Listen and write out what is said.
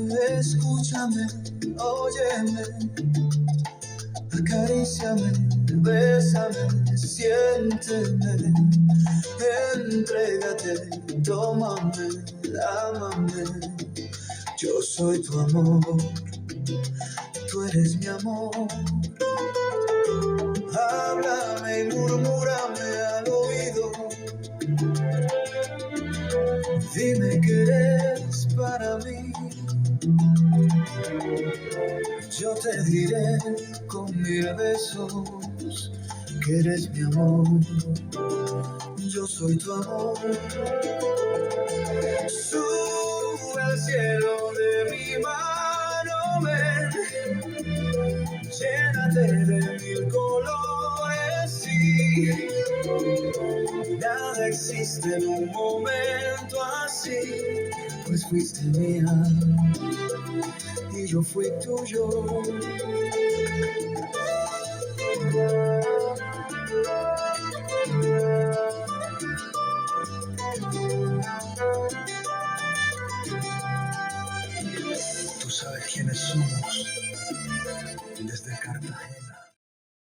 escúchame, óyeme, acaríciame, bésame, siénteme, entrégate, tómame, ámame. Yo soy tu amor, tú eres mi amor. Háblame y murmúrame al oído. Dime que eres para mí. Yo te diré con 1000 besos que eres mi amor. Yo soy tu amor. Sube al cielo de mi mano, ven. Llénate de 1000 colores, sí. Nada existe en un momento así, pues fuiste mía y yo fui tuyo. Tú sabes quiénes somos desde Cartagena.